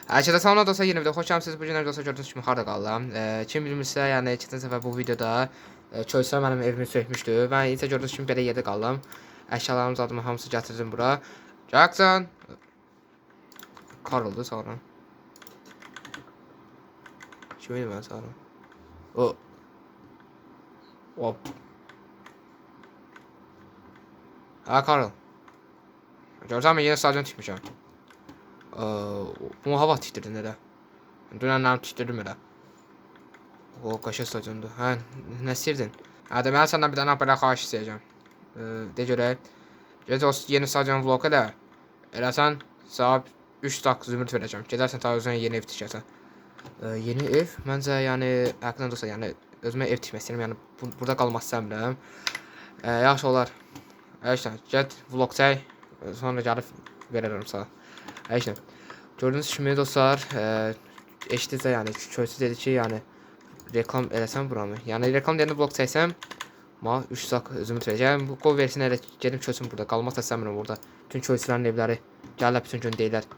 Hər şeydə salam dostlar, yeni video xoş gəlmisiniz. Bu gün dostlar gördüyünüz kimi harda qaldım. Kim bilmirsə, yəni keçən səfər bu videoda çölsə mənim evimi sökmüşdü. Mən isə gördüyünüz kimi belə yerdə qaldım. Əşyalarımı zadımı hamısı gətirdim bura. Jackson. Kar oldu sonra. Kim idi mən sonra? O. Hop. Ha Karl. Görsən mən yenə stadion tikmişəm. Bunu hava tikdirdin elə. Dünənlərim tikdirdim elə. O qaşa stadiondur. Hə, nə istəyirdin? Hə, deməli səndən bir dənə belə xahiş istəyəcəm. De görək. Gec o yeni stadion vlog elə. Eləsən saat 3 dakika zümrüt verəcəm. Gedərsən ta özünə yeni ev tikərsən. Yeni ev? Məncə yəni həqiqətən dostlar, yəni özümə ev tikmək istəyirəm. Yəni burada qalmaq istəmirəm. Yaxşı olar. Əşlə, get vlog çək. Sonra gəlib verərəm sənə. Əşlə. Gördüyünüz kimi dostlar, eşitdinizsə yəni köçü dedi ki, yəni reklam eləsəm buramı. Yəni reklam deyəndə vlog çəksəm, mənə 3 sak zümrüt verəcəm. Bu qol versin elə gedim köçüm burada. Qalmaq da istəmirəm burada. Bütün köçülərin evləri gəlirlər bütün gün deyirlər.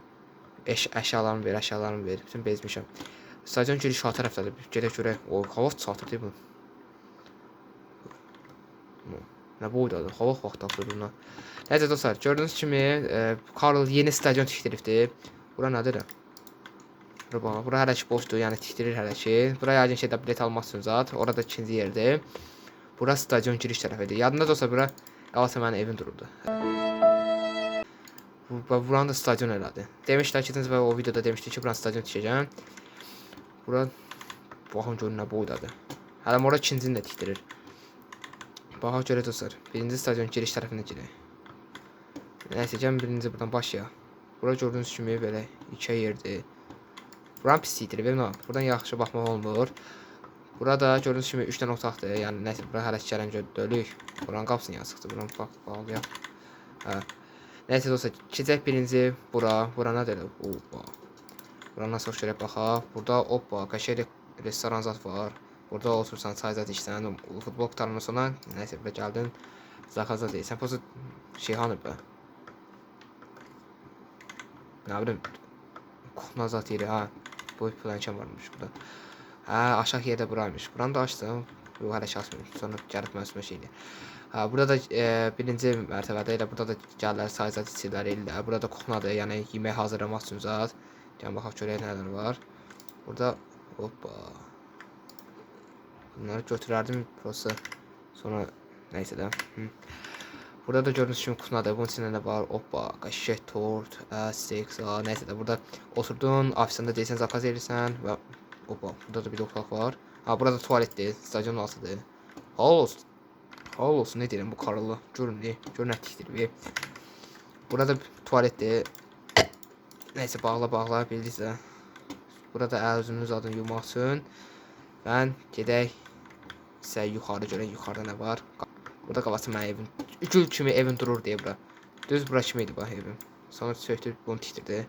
Əşyalarımı ver, əşyalarımı ver. Bütün bezmişəm. Stadion giriş sağ tərəfdədir. Gedək görək. O hava çatırdı bu. Nə boydadır? Hava vaxt tapır bundan. Nəyəcə dostlar, gördüyünüz kimi Karl yeni stadion tikdiribdi. Bura nədir? Bura hələ ki boşdur, yəni tikdirir hələ ki. Bura yəqin şeydə bilet almaq üçün zat. Orada ikinci yerdir. Bura stadion giriş tərəfidir. Yadında dostlar, bura qalsa mənim evim dururdu. Buranın da stadion elədi. Demişlər ki, və o videoda demişdi ki, buranın stadion tikəcəm. Bura baxın görün nə boydadır. Hələ orada ikincini də tikdirir. Baxaq görə dostlar. Birinci stadion giriş tərəfinə girək. Nəysə, gəlin birinci buradan başlayaq. Bura gördüyünüz kimi belə iki yerdir. Buranın pislikdir, buradan yaxşı baxmaq olmur. Burada gördüyünüz kimi 3 dənə otaqdır. Yəni nəysə, bura hələ gələn gördük. Buranın qapısını yazıqdır. Buranı bağlayaq. Hə. Nəysə dostlar, keçək birinci bura. Bura nədir? Burandan sonra görək baxaq. Burada hoppa, qəşəng restoran zat var. Burada otursan, çay zat içsən, futbol qutarından sonra nəysə bura gəldin. Zakaza deyirsən. Pozu şey hanı bə? Nə bilim, kuxna zat yeri, ha. Bu planşam varmış burada. Hə, aşağı yerdə buraymış. Buranı da açdım. Yox, hələ ki açmıyorum. Sonra gəlib mən üstümə şeydir. Hə, burada da birinci mərtəbədə elə burada da gəlirlər, çay zat içirlər, ellər. Burada da kuxnadır, yəni yemək hazırlamaq üçün zat. Gəlin baxaq görək nələr var. Burada, hoppa. Bunları götürərdim, prosta. Sonra, nəysə də. Burada da gördüyünüz kimi kutunadır. Bunun içində nə var? Hoppa, qəşəng tort, steak, nəysə də. Burada oturdun, ofisində deyirsən, zakaz edirsən və hoppa, burada da bir otaq var. Ha, burada tualetdir, stadionun altıdır. Halal olsun. Halal olsun, nə deyirəm bu Karlı? Görün, görün ətlikdir. Burada tualetdir. Nəysə, bağla, bildinizsə. Burada əl-üzünüz adını yumaq üçün. Ben gedək isə yuxarı görək, yuxarıda nə var. Burada qalası mənim evim. Gül kimi evim durur deyə bura. Düz bura kimi idi bax evim. Sonra söktür, bunu tikdirdi.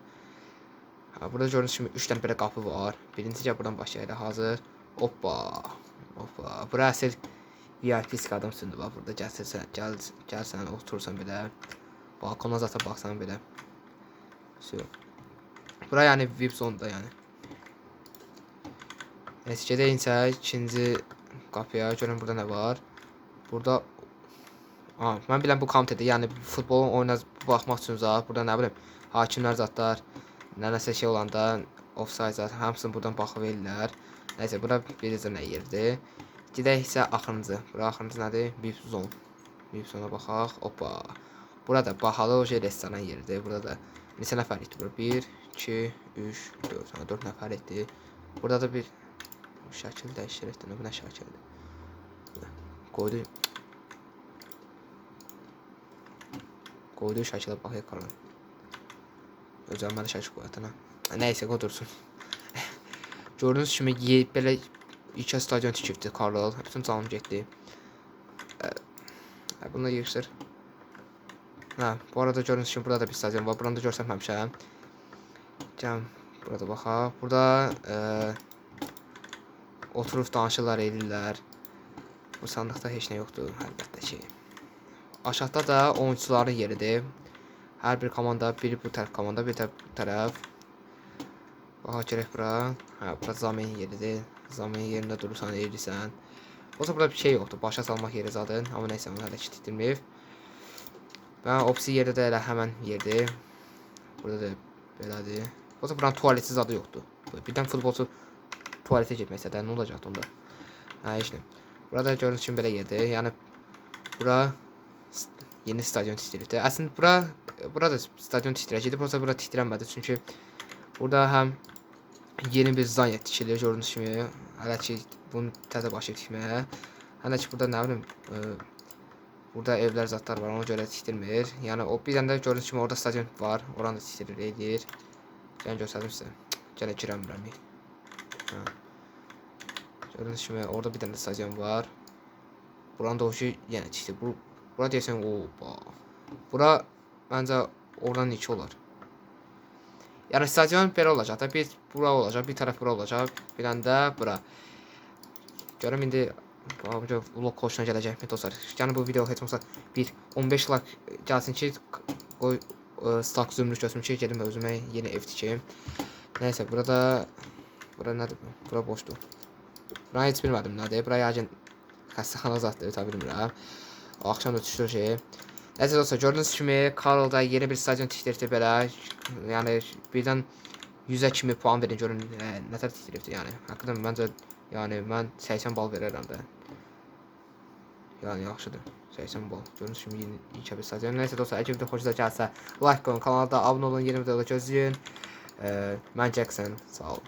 Ha, burada gördüyünüz kimi 3 dənə belə qapı var. Birinci gəl buradan başlayaq. Hazır. Hoppa. Hoppa. Bura əsl VIP adam üstündür bax burada. Gəlsən, oturursan belə. Balkona zata baxsan belə. Bura yəni VIP zonda yəni. Neyse, gedək isə ikinci qapıya. Görün burada nə var. Burada mən bilən bu komitədir, yəni futbolun oyuna baxmaq üçün zat, burada nə bilim, hakimlər zatlar, nəsə şey olanda, offside zat, hamısını buradan baxıb ellər. Nəysə, bura birinci nə yerdir. Gedək isə axırıncı. Bura axırıncı nədir? VIP zon. VIP zona baxaq. Hoppa. Burada bahalı restoran yeridir. Burada da neçə nəfər etdi? Bura 1, 2, 3, 4. 4 nəfər etdi. Burada da bir şəkil dəyişir etdi. Bu nə şəkildir? Qoydu. Qoyduğu şəkilə baxıyaq qalan. Özəlməli şəkil qoyatına. Nəysə, qoydursun. Gördüyünüz kimi belə iki stadion tikibdir Karl. Bütün canım getdi. Bunu da yığışdır. Bu arada gördüyünüz kimi burada da bir stadion var. Buranı da görsəm həmişə. Gəlin, burada baxaq. Burada oturub danışırlar, edirlər. Bu sandıqda heç nə yoxdur, əlbəttə ki. Aşağıda da oyuncuların yeridir. Hər bir komanda, biri bu tərəf komanda, bir tərəf bu tərəf. Aha gerek bura. Ha, bura zamin yeridir. Zamin yerində durursan, eğilirsən. Olsa burada bir şey yoktu. Başa salmaq yeri zaten. Amma neyse, onu hələ kitirməyib. Ben opsi yeri də elə həmən yerdir. Burada da belədir. Olsa buranın tuvaleti zadı yoktu. Birdən futbolçu tuvalete getmək istədi. Nə olacaqdı onda? Ha, heç nə. Burada gördüyünüz kimi belə yerdir. Yəni bura yeni stadion tikdirildi. Əslində burada stadion tikdirəcəkdi. Prosta bura tikdirənmədi. Çünki burada həm yeni bir zanya tikilir gördüyünüz kimi. Hələ ki bunu təzə başlayıb tikməyə. Hələ ki burada nə bilim burada evlər zatlar var. Ona görə tikdirmir. Yəni o bir dənə də gördüyünüz kimi orada stadion var. Oranı da tikdirir, edir. Gəlin göstərdim sizə. Gələ girəmirəm. Ha. Gördüyünüz kimi orada bir dənə stadion var. Buranın da o şey yenə tikdir. Bura deyəsən bura məncə oradan 2 olar. Yəni stadion belə olacaq da. Bir bura olacaq, bir tərəf bura olacaq. Bir dənə də bura. Görüm indi vlog koşuna gələcək mi dostlar? Yəni bu video heç olmasa bir 15 like gəlsin ki, qoy stak zümrüt götürüm ki, gedim özümə yeni ev tikeyim. Nəysə, bura nədir? Bura boşdur. Bura heç bilmədim nədir. Bura yəqin xəstəxana zaddır, ta bilmirəm. Axşam da düşür şey. Nəysə dostlar, gördüyünüz kimi Karl da yeni bir stadion tikdirdi belə. Yəni birdən 100-ə kimi puan verin görün nətər tikdiribdi yəni. Həqiqətən məncə yəni mən 80 bal verərəm də. Yəni yaxşıdır. 80 bal. Gördüyünüz kimi yeni bir stadion. Nəysə dostlar, əgər video xoşunuza gəlsə like qoyun, kanala da abunə olun, yeni videoda gözləyin. Mən Jackson, sağ olun.